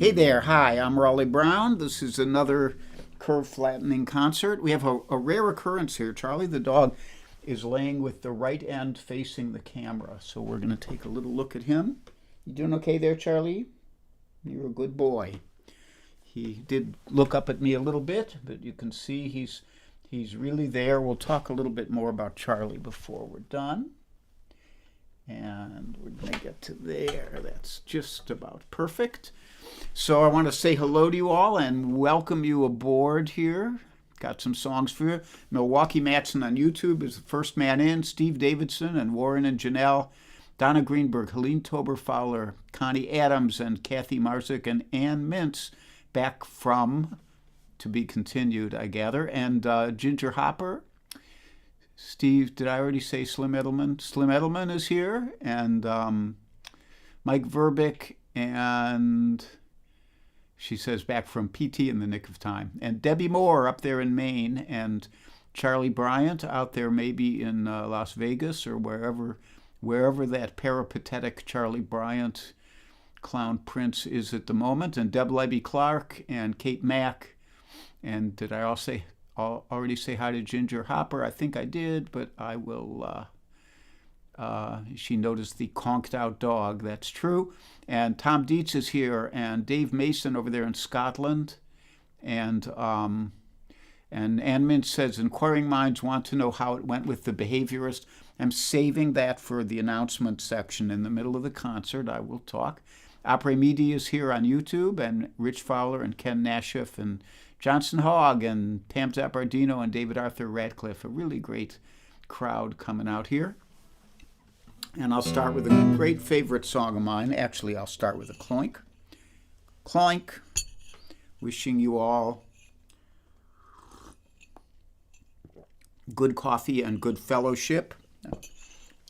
Hey there, hi, I'm Raleigh Brown. This is another curve flattening concert. We have a rare occurrence here. Charlie the dog is laying with the right end facing the camera, so we're going to take a little look at him. You doing okay there, Charlie? You're a good boy. He did look up at me a little bit, but you can see he's really there. We'll talk a little bit more about Charlie before we're done. And we're going to get to there. That's just about perfect. So I want to say hello to you all and welcome you aboard here. Got some songs for you. Milwaukee Matson on YouTube is the first man in. Steve Davidson and Warren and Janelle. Donna Greenberg, Helene Tober Fowler, Connie Adams, and Kathy Marzik, and Ann Mintz back from to be continued, I gather. And Ginger Hopper. Steve, did I already say Slim Edelman? Slim Edelman is here, and Mike Verbick, and she says back from PT in the nick of time. And Debbie Moore up there in Maine, and Charlie Bryant out there maybe in Las Vegas or wherever that peripatetic Charlie Bryant clown prince is at the moment, and Deb Levy Clark and Kate Mack. And did I already say hi to Ginger Hopper? I think I did, but I will. She noticed the conked out dog. That's true. And Tom Dietz is here, and Dave Mason over there in Scotland. And Ann Mintz says, inquiring minds want to know how it went with the behaviorist. I'm saving that for the announcement section in the middle of the concert. I will talk. Opera Media is here on YouTube, and Rich Fowler and Ken Nashif and Johnson Hogg and Pam Zappardino and David Arthur Radcliffe. A really great crowd coming out here. And I'll start with a great favorite song of mine. Actually, I'll start with a cloink. Cloink. Wishing you all good coffee and good fellowship.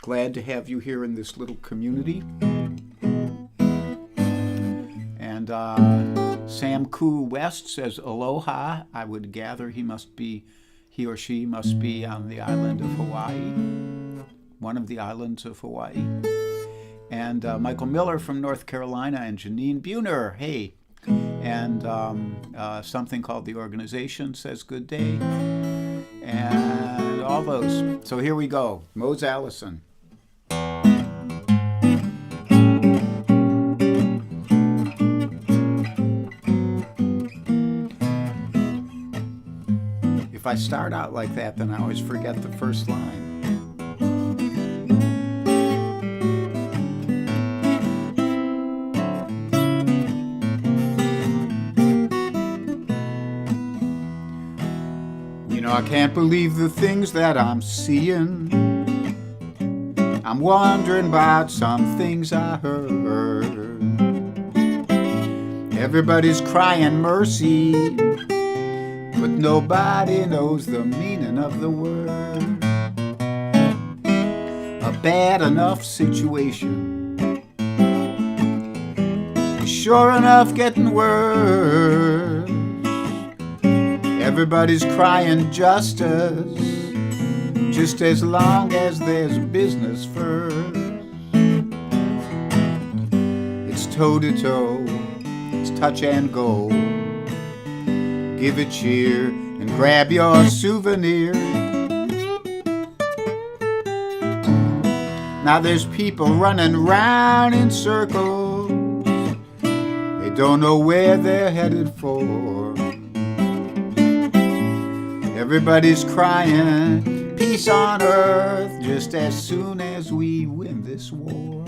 Glad to have you here in this little community. And Sam Koo West says aloha. I would gather he or she must be on the island of Hawaii, one of the islands of Hawaii. And Michael Miller from North Carolina, and Janine Buhner, hey. And something called The Organization says good day. And all those. So here we go. Mose Allison. If I start out like that, then I always forget the first line. You know, I can't believe the things that I'm seeing. I'm wondering about some things I heard. Everybody's crying mercy, but nobody knows the meaning of the word. A bad enough situation is sure enough getting worse. Everybody's crying justice, just as long as there's business first. It's toe to toe, it's touch and go. Give a cheer and grab your souvenir. Now there's people running round in circles. They don't know where they're headed for. Everybody's crying peace on earth just as soon as we win this war.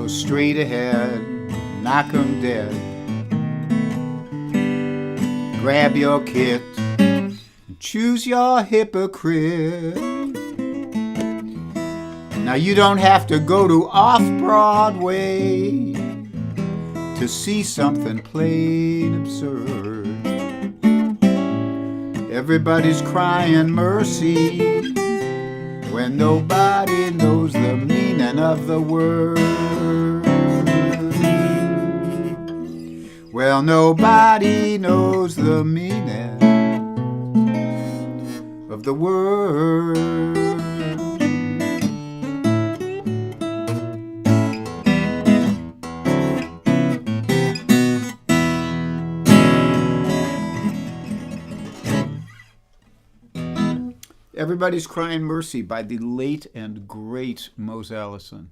Straight ahead, knock 'em dead. Grab your kit and choose your hypocrite. Now you don't have to go to Off-Broadway to see something plain absurd. Everybody's crying mercy, when nobody knows the meaning of the word. Well, nobody knows the meaning of the word. Everybody's Crying Mercy by the late and great Mose Allison.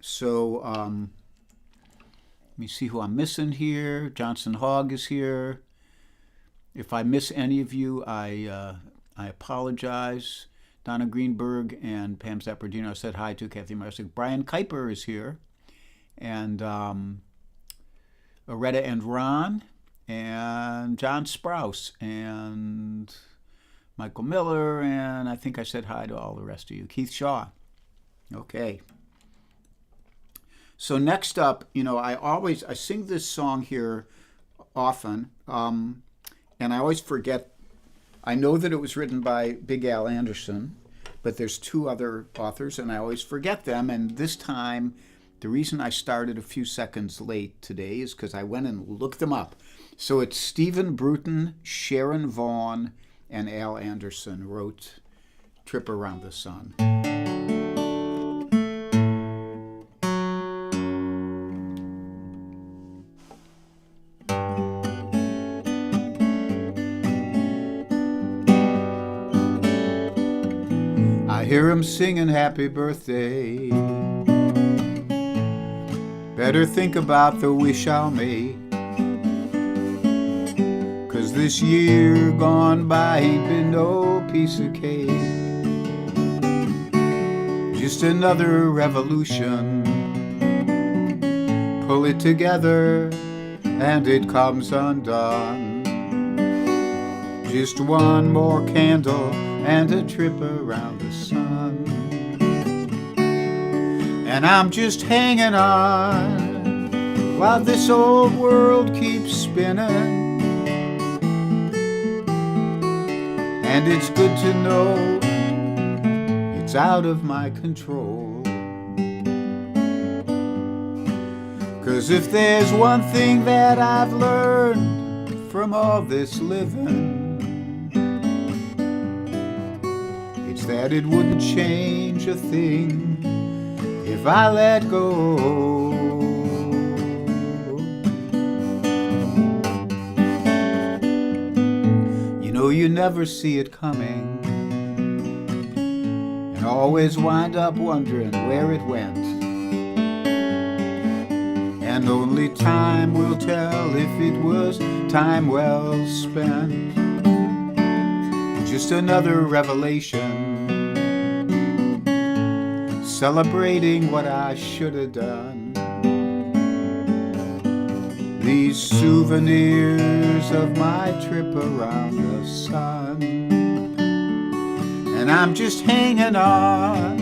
So, let me see who I'm missing here. Johnson Hogg is here. If I miss any of you, I apologize. Donna Greenberg and Pam Zappardino said hi to. Kathy Marsick. Brian Kuiper is here. And Aretta and Ron, and John Sprouse, and Michael Miller, and I think I said hi to all the rest of you. Keith Shaw. Okay. So next up, I sing this song here often, and I always forget. I know that it was written by Big Al Anderson, but there's two other authors, and I always forget them, and this time, the reason I started a few seconds late today is because I went and looked them up. So it's Stephen Bruton, Sharon Vaughn, and Al Anderson wrote Trip Around the Sun. I hear him singing happy birthday. Better think about the wish I'll make, 'cause this year gone by ain't been no piece of cake. Just another revolution. Pull it together and it comes undone. Just one more candle and a trip around the sun. And I'm just hanging on while this old world keeps spinning. And it's good to know it's out of my control. 'Cause if there's one thing that I've learned from all this living, it's that it wouldn't change a thing if I let go. You never see it coming, and always wind up wondering where it went. And only time will tell if it was time well spent. Just another revelation, celebrating what I should have done. These souvenirs of my trip around the sun. And I'm just hanging on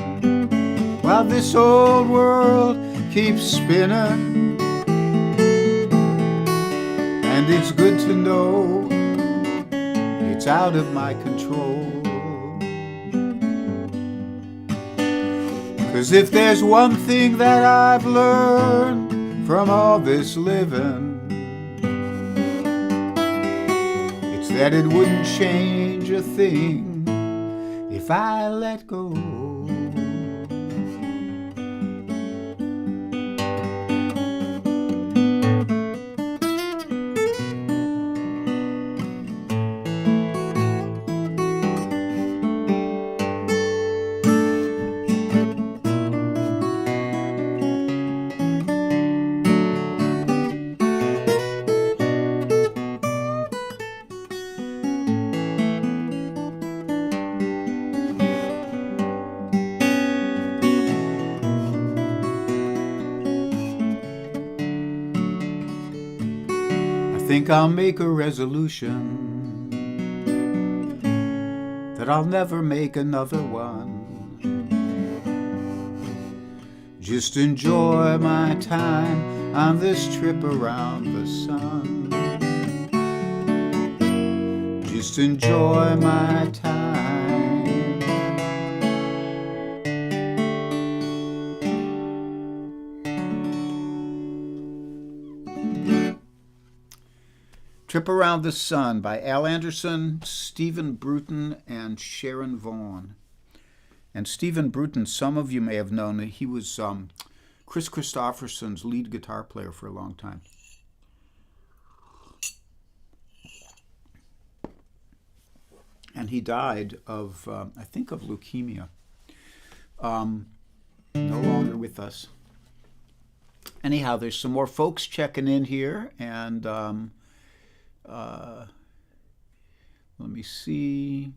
while this old world keeps spinning. And it's good to know it's out of my control. 'Cause if there's one thing that I've learned from all this living, that it wouldn't change a thing if I let go. I think I'll make a resolution that I'll never make another one. Just enjoy my time on this trip around the sun. just enjoy my time. Trip Around the Sun by Al Anderson, Stephen Bruton, and Sharon Vaughn. And Stephen Bruton, some of you may have known that he was Chris Christopherson's lead guitar player for a long time. And he died of, I think, of leukemia. No longer with us. Anyhow, there's some more folks checking in here, and let me see.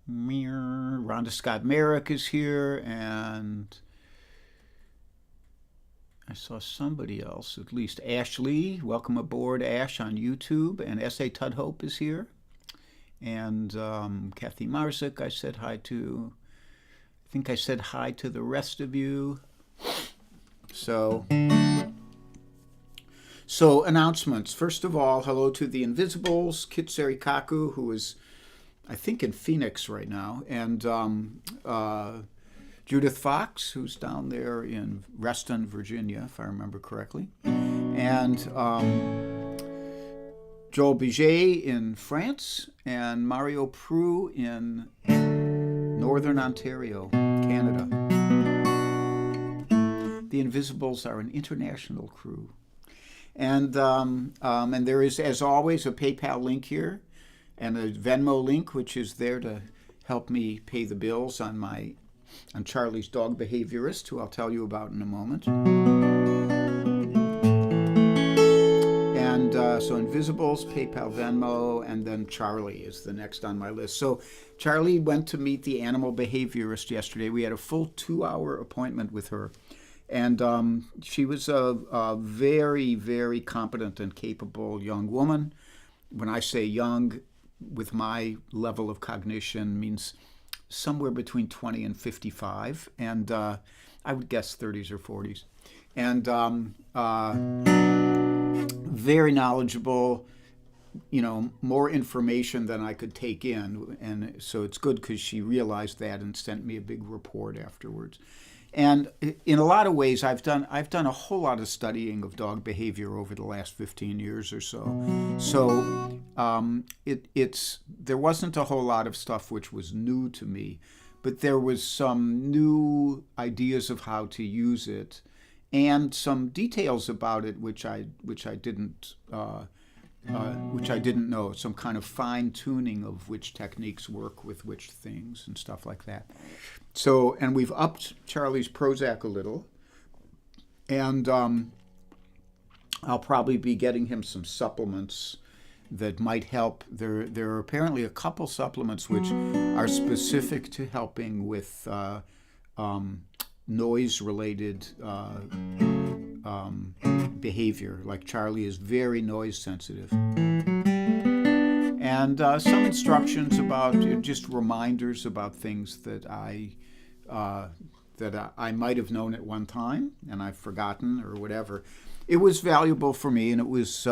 Rhonda Scott Merrick is here, and I saw somebody else, at least Ashley. Welcome aboard, Ash, on YouTube. And S.A. Tudhope is here. And Kathy Marzik, I said hi to. I think I said hi to the rest of you. So announcements. First of all, hello to the Invisibles, Kit Serikaku, who is, I think, in Phoenix right now, and Judith Fox, who's down there in Reston, Virginia, if I remember correctly, and Joel Biget in France, and Mario Prue in Northern Ontario, Canada. The Invisibles are an international crew. And there is, as always, a PayPal link here and a Venmo link, which is there to help me pay the bills on Charlie's dog behaviorist, who I'll tell you about in a moment. And so Invisibles, PayPal, Venmo, and then Charlie is the next on my list. So Charlie went to meet the animal behaviorist yesterday. We had a full 2-hour appointment with her. And she was a very, very competent and capable young woman. When I say young, with my level of cognition, means somewhere between 20 and 55, and I would guess 30s or 40s. And very knowledgeable, more information than I could take in. And so it's good because she realized that and sent me a big report afterwards. And in a lot of ways, I've done a whole lot of studying of dog behavior over the last 15 years or so. So there wasn't a whole lot of stuff which was new to me, but there was some new ideas of how to use it, and some details about it which I didn't know. Some kind of fine tuning of which techniques work with which things and stuff like that. So, and we've upped Charlie's Prozac a little, and I'll probably be getting him some supplements that might help. There are apparently a couple supplements which are specific to helping with noise-related behavior. Like Charlie is very noise sensitive. And some instructions about, just reminders about things that I might have known at one time and I've forgotten or whatever. It was valuable for me, and it was,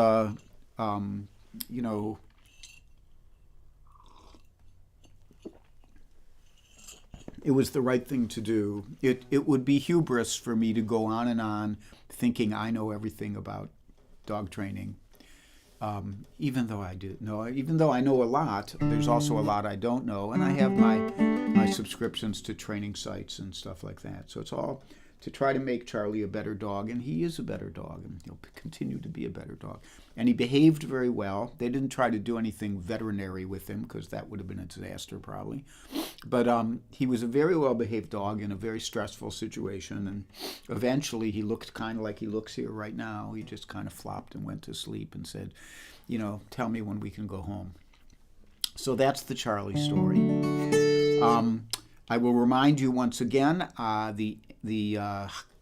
it was the right thing to do. It would be hubris for me to go on and on thinking I know everything about dog training. Even though I know a lot, there's also a lot I don't know, and I have my subscriptions to training sites and stuff like that. So it's all to try to make Charlie a better dog, and he is a better dog, and he'll continue to be a better dog. And he behaved very well. They didn't try to do anything veterinary with him, because that would have been a disaster probably. But he was a very well-behaved dog in a very stressful situation, and eventually he looked kind of like he looks here right now. He just kind of flopped and went to sleep and said, tell me when we can go home. So that's the Charlie story. I will remind you once again, the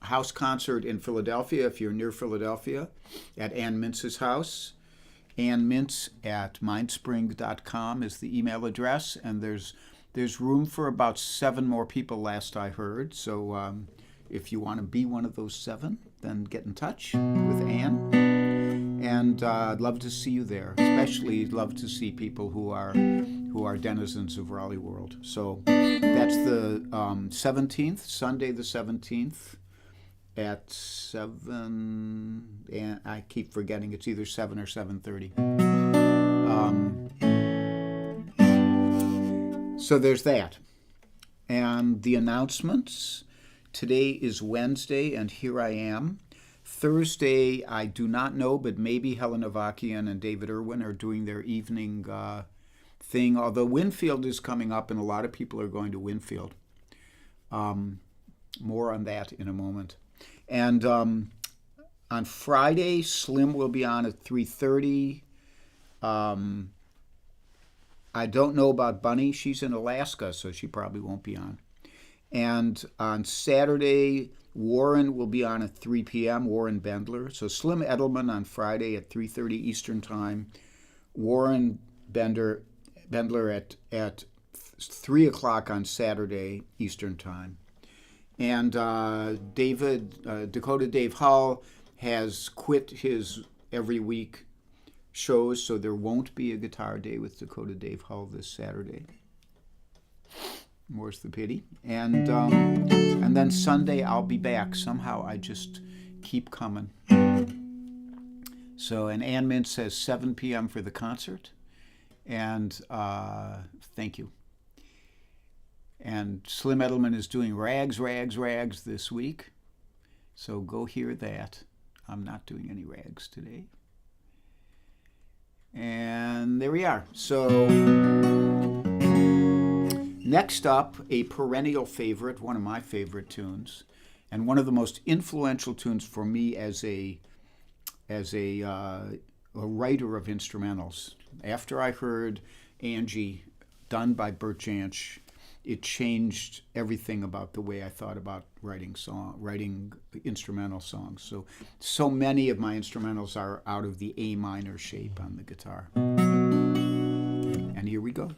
house concert in Philadelphia, if you're near Philadelphia, at Ann Mintz's house. Ann Mintz at mindspring.com is the email address, and there's room for about 7 more people last I heard. So if you want to be one of those 7, then get in touch with Ann. And I'd love to see you there. Especially love to see people who are denizens of Raleigh World. So that's the 17th, Sunday the 17th at 7, and I keep forgetting it's either 7 or 7:30. So there's that. And the announcements. Today is Wednesday, and here I am. Thursday, I do not know, but maybe Helen Avakian and David Irwin are doing their evening thing, although Winfield is coming up, and a lot of people are going to Winfield. More on that in a moment. And on Friday, Slim will be on at 3:30. I don't know about Bunny. She's in Alaska, so she probably won't be on. And on Saturday, Warren will be on at 3 p.m., Warren Bendler. So Slim Edelman on Friday at 3:30 Eastern Time. Warren Bendler at 3 o'clock on Saturday Eastern Time. And Dakota Dave Hull has quit his every week shows, so there won't be a guitar day with Dakota Dave Hull this Saturday. More's the pity. And then Sunday I'll be back. Somehow I just keep coming. So, and Ann Mintz says 7 p.m. for the concert. And thank you. And Slim Edelman is doing Rags this week. So go hear that. I'm not doing any rags today. And there we are. So next up, a perennial favorite, one of my favorite tunes, and one of the most influential tunes for me as a writer of instrumentals. After I heard Angie, done by Bert Jansch, it changed everything about the way I thought about writing instrumental songs. So many of my instrumentals are out of the A minor shape on the guitar. And here we go.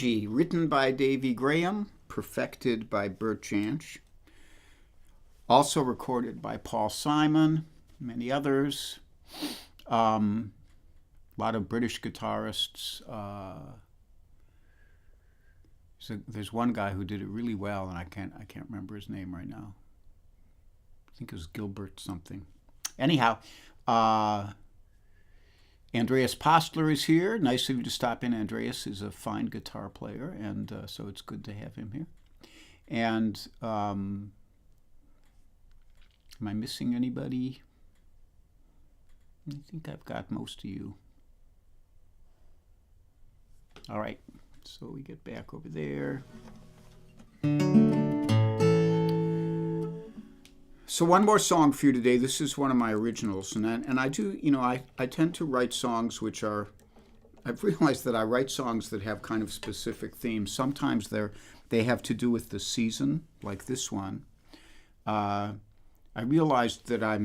Angie, written by Davy Graham, perfected by Bert Jansch. Also recorded by Paul Simon, many others. A lot of British guitarists. So there's one guy who did it really well, and I can't remember his name right now. I think it was Gilbert something. Anyhow, Andreas Postler is here. Nice of you to stop in. Andreas is a fine guitar player, and so it's good to have him here. And am I missing anybody? I think I've got most of you. All right, so we get back over there. So one more song for you today. This is one of my originals, and I do, I tend to write songs which are, I've realized that I write songs that have kind of specific themes. Sometimes they have to do with the season, like this one. I realized that I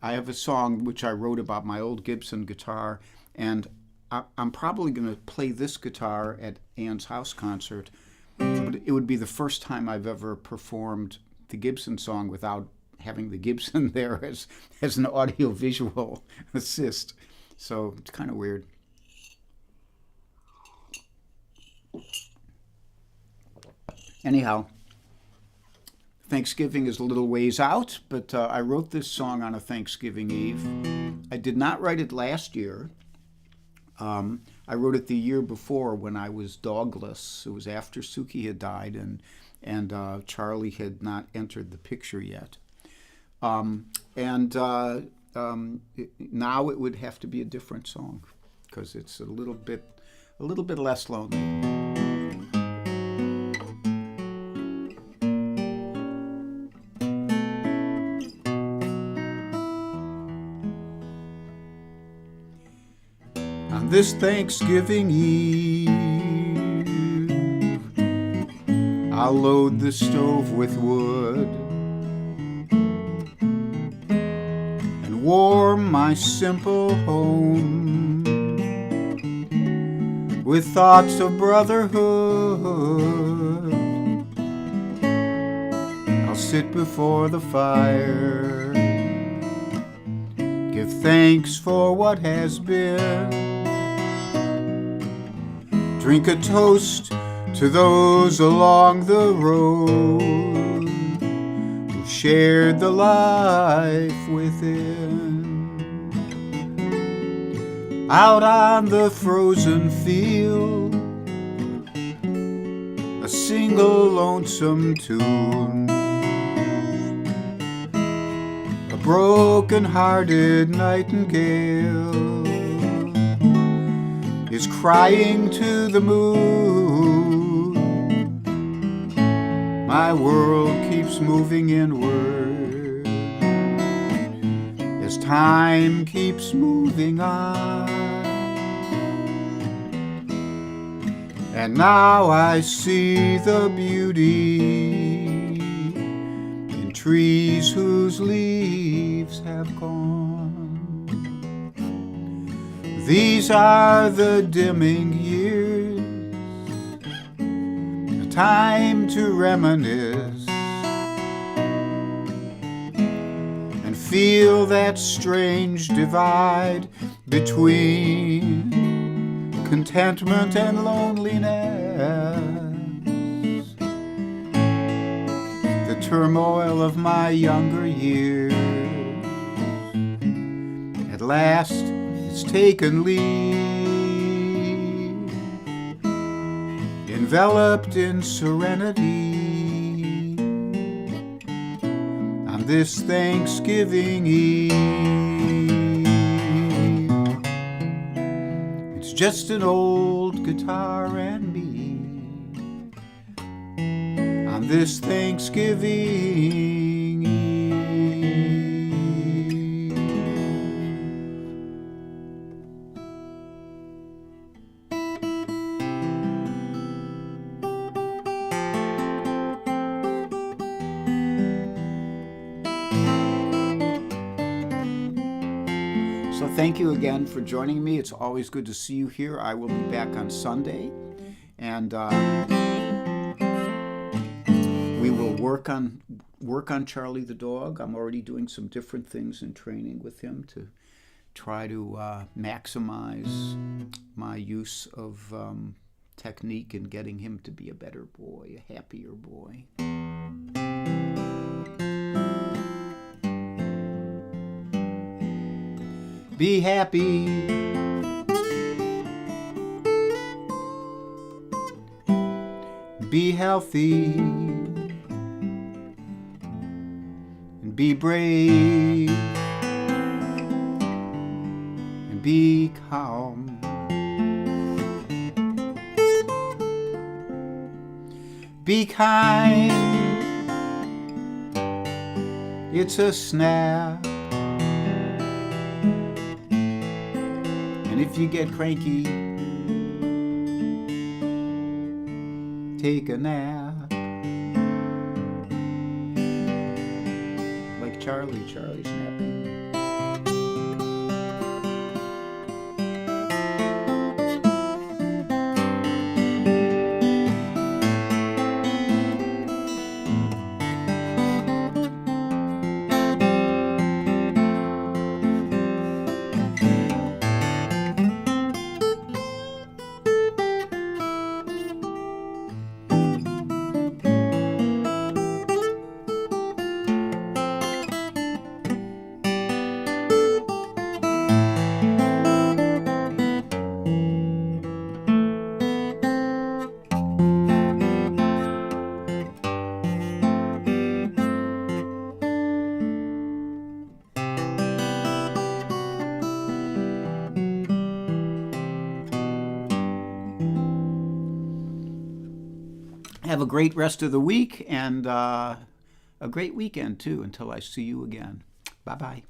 have a song which I wrote about my old Gibson guitar, and I'm probably going to play this guitar at Ann's house concert, but it would be the first time I've ever performed the Gibson song without having the Gibson there as an audio-visual assist. So it's kind of weird. Anyhow, Thanksgiving is a little ways out, but I wrote this song on a Thanksgiving Eve. I did not write it last year. I wrote it the year before when I was dogless. It was after Suki had died and Charlie had not entered the picture yet. Now it would have to be a different song because it's a little bit less lonely. On this Thanksgiving Eve, I'll load the stove with wood and warm my simple home with thoughts of brotherhood. I'll sit before the fire, give thanks for what has been, drink a toast to those along the road who shared the life within. Out on the frozen field, a single lonesome tune, a broken-hearted nightingale is crying to the moon. My world keeps moving inward as time keeps moving on. And now I see the beauty in trees whose leaves have gone. These are the dimming years, a time to reminisce and feel that strange divide between contentment and loneliness. The turmoil of my younger years at last it's taken leave, enveloped in serenity on this Thanksgiving Eve. It's just an old guitar and me on this Thanksgiving Eve. So thank you again for joining me. It's always good to see you here. I will be back on Sunday. And we will work on Charlie the dog. I'm already doing some different things in training with him to try to maximize my use of technique in getting him to be a better boy, a happier boy. Be happy. Be healthy. And be brave. And be calm. Be kind. It's a snap. And if you get cranky, take a nap. Like Charlie's napping. Have a great rest of the week and a great weekend, too, until I see you again. Bye-bye.